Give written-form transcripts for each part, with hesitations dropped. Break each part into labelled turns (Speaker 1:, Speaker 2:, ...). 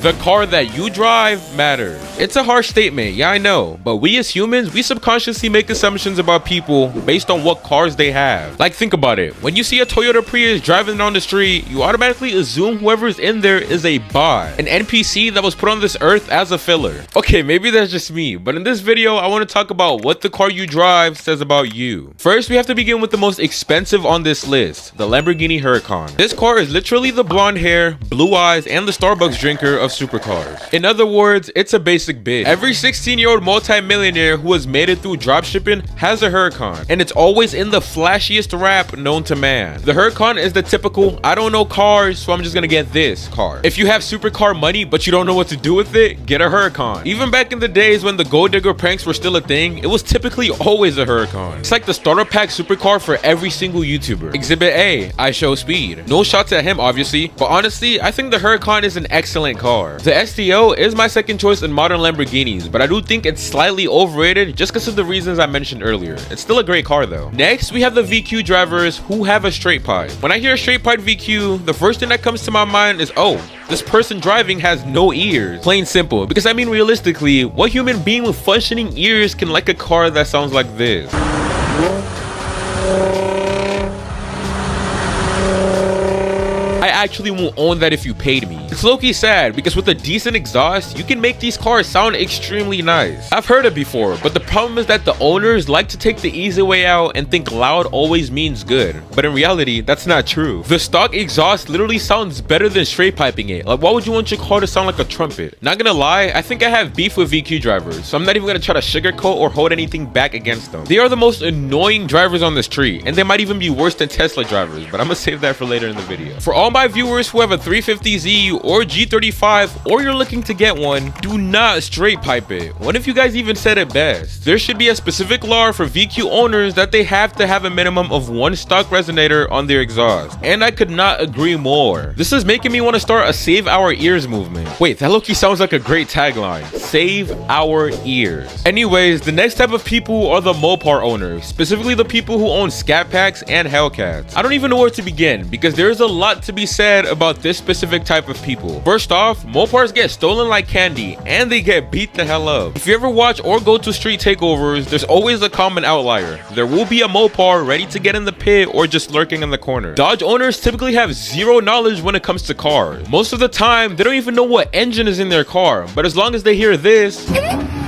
Speaker 1: The car that you drive matters. It's a harsh statement, yeah I know, but we as humans, we subconsciously make assumptions about people based on what cars they have. Like, think about it. When you see a Toyota Prius driving down the street, you automatically assume whoever's in there is a bot, an NPC that was put on this earth as a filler. Okay, maybe that's just me, but in this video, I want to talk about what the car you drive says about you. First, we have to begin with the most expensive on this list, the Lamborghini Huracan. This car is literally the blonde hair, blue eyes, and the Starbucks drinker of supercars. In other words, it's a basic bitch. Every 16-year-old multi-millionaire who has made it through dropshipping has a Huracan, and it's always in the flashiest wrap known to man. The Huracan is the typical, I don't know cars, so I'm just gonna get this car. If you have supercar money but you don't know what to do with it, get a Huracan. Even back in the days when the gold digger pranks were still a thing, it was typically always a Huracan. It's like the starter pack supercar for every single YouTuber. Exhibit A, I show speed. No shots at him obviously, but honestly, I think the Huracan is an excellent car. The STO is my second choice in modern Lamborghinis, but I do think it's slightly overrated just because of the reasons I mentioned earlier. It's still a great car though. Next, we have the VQ drivers who have a straight pipe. When I hear a straight pipe VQ, the first thing that comes to my mind is, oh, this person driving has no ears. Plain simple, because I mean realistically, what human being with functioning ears can like a car that sounds like this? I actually won't own that if you paid me. It's low-key sad because with a decent exhaust, you can make these cars sound extremely nice. I've heard it before, but the problem is that the owners like to take the easy way out and think loud always means good. But in reality, that's not true. The stock exhaust literally sounds better than straight piping it. Like, why would you want your car to sound like a trumpet? Not gonna lie, I think I have beef with VQ drivers, so I'm not even gonna try to sugarcoat or hold anything back against them. They are the most annoying drivers on the street, and they might even be worse than Tesla drivers, but I'm gonna save that for later in the video. For all my viewers who have a 350Z or G35 or you're looking to get one, do not straight pipe it. One of you guys even said it best. There should be a specific law for VQ owners that they have to have a minimum of one stock resonator on their exhaust, and I could not agree more. This is making me want to start a Save Our Ears movement. Wait, that low-key sounds like a great tagline. Save our ears. Anyways, the next type of people are the Mopar owners, specifically the people who own Scat Packs and Hellcats. I don't even know where to begin because there is a lot to be said about this specific type of people. First off, Mopars get stolen like candy and they get beat the hell up. If you ever watch or go to street takeovers, there's always a common outlier. There will be a Mopar ready to get in the pit or just lurking in the corner. Dodge owners typically have zero knowledge when it comes to cars. Most of the time, they don't even know what engine is in their car, but as long as they hear this,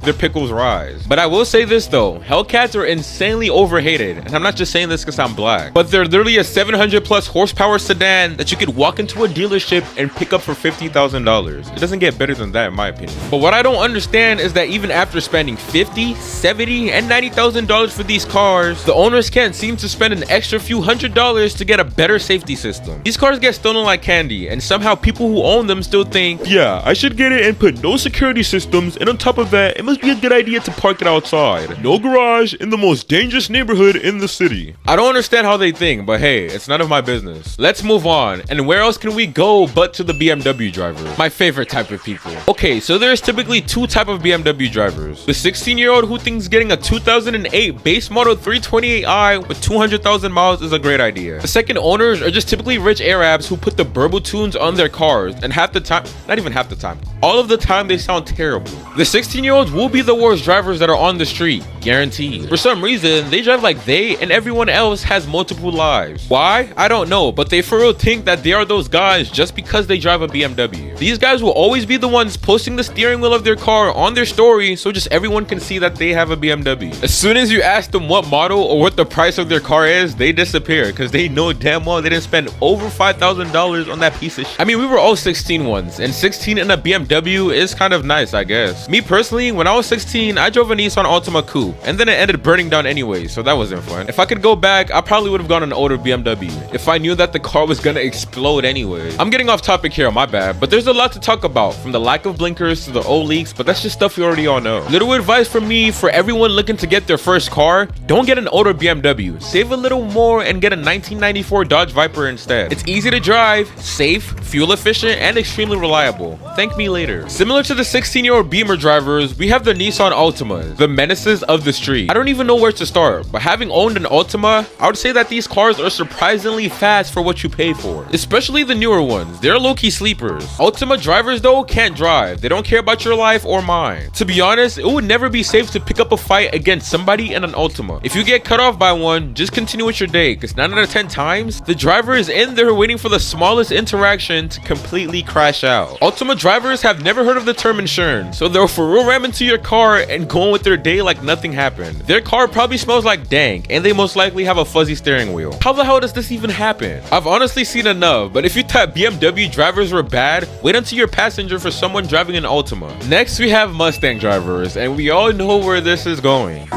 Speaker 1: their pickles rise. But I will say this though, Hellcats are insanely overhated, and I'm not just saying this because I'm black, but they're literally a 700 plus horsepower sedan that you could walk into a dealership and pick up for $50,000. It doesn't get better than that in my opinion. But what I don't understand is that even after spending $50, $70, and $90,000 for these cars, the owners can't seem to spend an extra few $100s to get a better safety system. These cars get stolen like candy, and somehow people who own them still think, yeah, I should get it and put no security systems, and on top of that, it must be a good idea to park it outside. No garage in the most dangerous neighborhood in the city. I don't understand how they think, but hey, it's none of my business. Let's move on, and where else can we go but to the BMW driver? My favorite type of people. Okay, so there's typically two type of BMW drivers. The 16-year-old who thinks getting a 2008 base model 328i with 200,000 miles is a great idea. The second owners are just typically rich Arabs who put the Burble tunes on their cars, and half the time, not even half the time, all of the time they sound terrible. The 16-year-olds will be the worst drivers that are on the street, guaranteed. For some reason, they drive like they and everyone else has multiple lives. Why? I don't know, but they for real think that they are those guys just because they drive a BMW. These guys will always be the ones posting the steering wheel of their car on their story so just everyone can see that they have a BMW. As soon as you ask them what model or what the price of their car is, they disappear because they know damn well they didn't spend over $5,000 on that piece of shit. I mean, we were all 16 once, and 16 in a BMW is kind of nice, I guess. Me personally, when I was 16, I drove a Nissan Altima Coupe, and then it ended burning down anyway, so that wasn't fun. If I could go back, I probably would have gone an older BMW if I knew that the car was gonna explode anyway. I'm getting off topic here, my bad, but there's a lot to talk about, from the lack of blinkers to the old leaks, but that's just stuff you already all know. Little advice from me for everyone looking to get their first car: don't get an older BMW. Save a little more and get a 1994 Dodge Viper instead. It's easy to drive, safe, fuel efficient, and extremely reliable. Thank me later. Similar to the 16-year-old Beamer drivers, we have have the Nissan Altimas, the menaces of the street. I don't even know where to start, but having owned an Altima, I would say that these cars are surprisingly fast for what you pay for, especially the newer ones. They're low-key sleepers. Altima drivers though can't drive. They don't care about your life or mine. To be honest, it would never be safe to pick up a fight against somebody in an Altima. If you get cut off by one, just continue with your day, because 9 out of 10 times, the driver is in there waiting for the smallest interaction to completely crash out. Altima drivers have never heard of the term insurance, so they'll for real ram into your car and go on with their day like nothing happened. Their car probably smells like dank, and they most likely have a fuzzy steering wheel. How the hell does this even happen? I've honestly seen enough, but if you thought BMW drivers were bad, wait until you're a passenger for someone driving an Altima. Next, we have Mustang drivers, and we all know where this is going.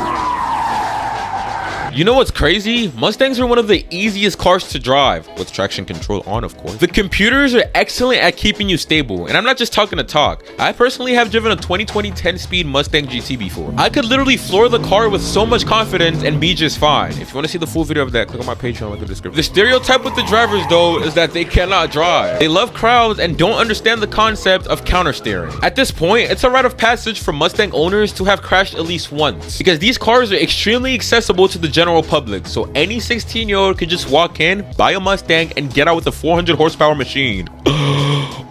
Speaker 1: You know what's crazy? Mustangs are one of the easiest cars to drive, with traction control on, of course. The computers are excellent at keeping you stable, and I'm not just talking to talk. I personally have driven a 2020 10-speed Mustang GT before. I could literally floor the car with so much confidence and be just fine. If you want to see the full video of that, click on my Patreon with the description. The stereotype with the drivers though is that they cannot drive. They love crowds and don't understand the concept of counter steering. At this point, it's a rite of passage for Mustang owners to have crashed at least once, because these cars are extremely accessible to the general public, so any 16-year-old could just walk in, buy a Mustang, and get out with a 400 horsepower machine.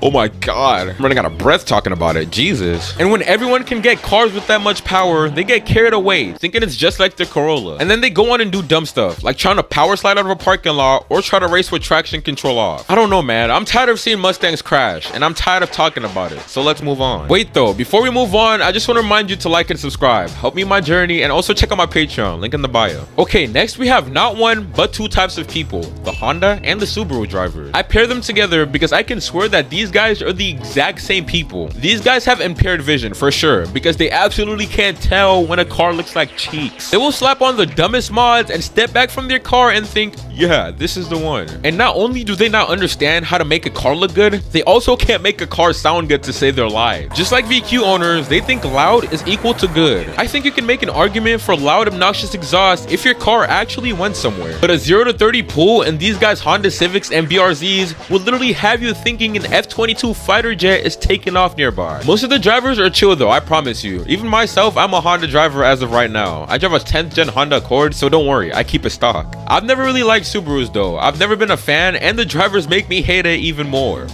Speaker 1: Oh my god, I'm running out of breath talking about it, Jesus. And when everyone can get cars with that much power, they get carried away, thinking it's just like the Corolla. And then they go on and do dumb stuff, like trying to power slide out of a parking lot or try to race with traction control off. I don't know, man. I'm tired of seeing Mustangs crash, and I'm tired of talking about it. So let's move on. Wait though, before we move on, I just want to remind you to like and subscribe. Help me in my journey, and also check out my Patreon, link in the bio. Okay, next we have not one, but two types of people, the Honda and the Subaru drivers. I pair them together because I can swear that these guys are the exact same people. These guys have impaired vision for sure, because they absolutely can't tell when a car looks like cheeks. They will slap on the dumbest mods and step back from their car and think, yeah, this is the one. And not only do they not understand how to make a car look good, they also can't make a car sound good to save their lives. Just like VQ owners, they think loud is equal to good. I think you can make an argument for loud, obnoxious exhaust if your car actually went somewhere. But a 0 to 30 pull in these guys' Honda Civics and BRZs will literally have you thinking an F-22 fighter jet is taking off nearby. Most of the drivers are chill though, I promise you. Even myself, I'm a Honda driver as of right now. I drive a 10th gen Honda Accord, so don't worry, I keep it stock. I've never really liked Subarus though. I've never been a fan, and the drivers make me hate it even more.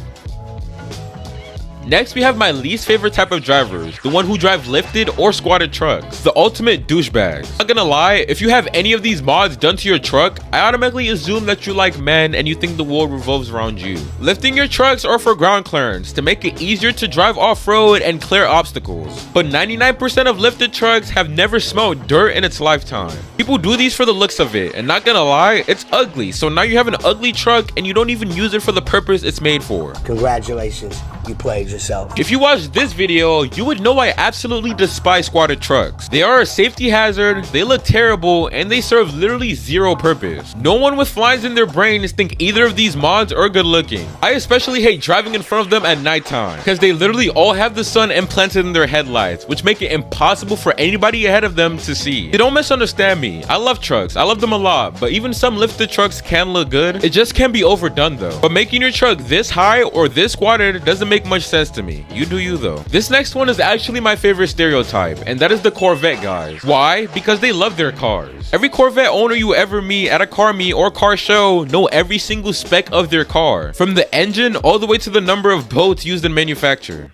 Speaker 1: Next, we have my least favorite type of drivers, the one who drive lifted or squatted trucks, the ultimate douchebags. Not gonna lie, if you have any of these mods done to your truck, I automatically assume that you like men and you think the world revolves around you. Lifting your trucks are for ground clearance, to make it easier to drive off-road and clear obstacles. But 99% of lifted trucks have never smelled dirt in its lifetime. People do these for the looks of it, and not gonna lie, it's ugly. So now you have an ugly truck and you don't even use it for the purpose it's made for.
Speaker 2: Congratulations, you played yourself.
Speaker 1: If you watched this video, you would know I absolutely despise squatted trucks. They are a safety hazard, they look terrible, and they serve literally zero purpose. No one with flies in their brains think either of these mods are good looking. I especially hate driving in front of them at nighttime, because they literally all have the sun implanted in their headlights, which make it impossible for anybody ahead of them to see. You don't misunderstand me. I love trucks, I love them a lot, but even some lifted trucks can look good. It just can't be overdone though. But making your truck this high or this squatted doesn't make much sense to me. You do you though. This next one is actually my favorite stereotype, and that is the Corvette guys. Why? Because they love their cars. Every Corvette owner you ever meet at a car meet or car show know every single spec of their car, from the engine all the way to the number of bolts used in manufacture.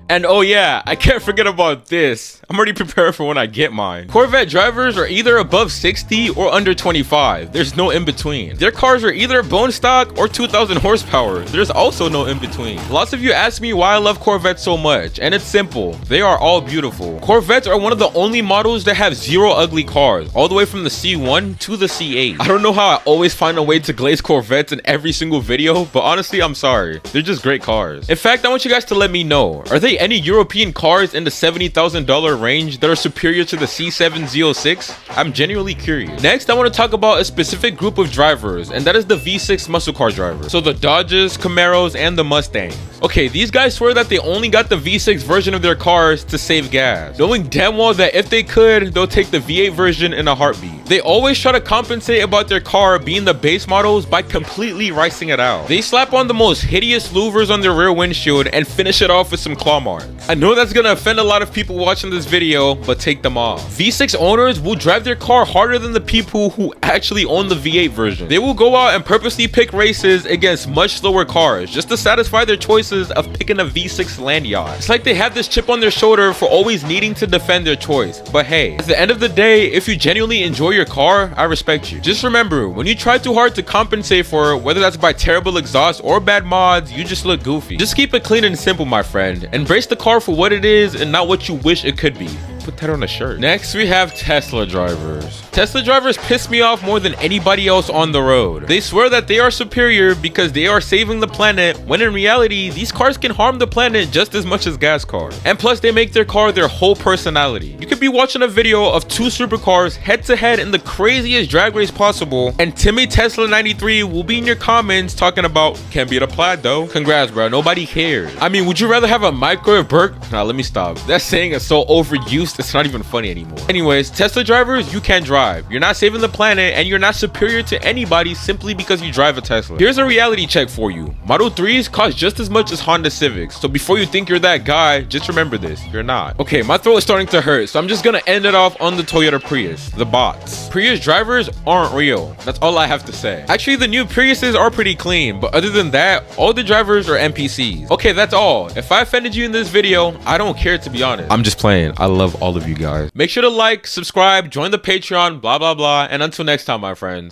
Speaker 1: And oh yeah, I can't forget about this. I'm already prepared for when I get mine. Corvette drivers are either above 60 or under 25. There's no in between. Their cars are either bone stock or 2,000 horsepower. There's also no in between. Lots of you ask me why I love Corvettes so much, and it's simple. They are all beautiful. Corvettes are one of the only models that have zero ugly cars, all the way from the C1 to the C8. I don't know how I always find a way to glaze Corvettes in every single video, but honestly, I'm sorry. They're just great cars. In fact, I want you guys to let me know, are they any European cars in the $70,000 range that are superior to the C7 Z06? I'm genuinely curious. Next, I want to talk about a specific group of drivers, and that is the V6 muscle car drivers. So the Dodges, Camaros, and the Mustangs. Okay, these guys swear that they only got the V6 version of their cars to save gas, knowing damn well that if they could, they'll take the V8 version in a heartbeat. They always try to compensate about their car being the base models by completely ricing it out. They slap on the most hideous louvers on their rear windshield and finish it off with some claw marks. I know that's gonna offend a lot of people watching this video, but take them off. V6 owners will drive their car harder than the people who actually own the V8 version. They will go out and purposely pick races against much slower cars just to satisfy their choices of picking a V6 land yacht. It's like they have this chip on their shoulder for always needing to defend their choice. But hey, at the end of the day, if you genuinely enjoy your car, I respect you. Just remember, when you try too hard to compensate for it, whether that's by terrible exhaust or bad mods, you just look goofy. Just keep it clean and simple, my friend. Embrace the car for what it is and not what you wish it could be. Put that on a shirt. Next, we have Tesla drivers. Tesla drivers piss me off more than anybody else on the road. They swear that they are superior because they are saving the planet, when in reality, these cars can harm the planet just as much as gas cars. And plus, they make their car their whole personality. You could be watching a video of two supercars head to head in the craziest drag race possible, and Timmy Tesla 93 will be in your comments talking about, can't beat a plaid though. Congrats, bro. Nobody cares. I mean, would you rather have a microwave burger? Nah, let me stop. That saying is so overused, it's not even funny anymore. Anyways, Tesla drivers, you can drive. You're not saving the planet, and you're not superior to anybody simply because you drive a Tesla. Here's a reality check for you. Model 3s cost just as much as Honda Civics, so before you think you're that guy, just remember this, you're not. Okay, my throat is starting to hurt, so I'm just gonna end it off on the Toyota Prius, the bots. Prius drivers aren't real. That's all I have to say. Actually, the new Priuses are pretty clean, but other than that, all the drivers are NPCs. Okay, that's all. If I offended you in this video, I don't care, to be honest. I'm just playing. I love all of you guys. Make sure to like, subscribe, join the Patreon, blah blah blah, and until next time, my friends.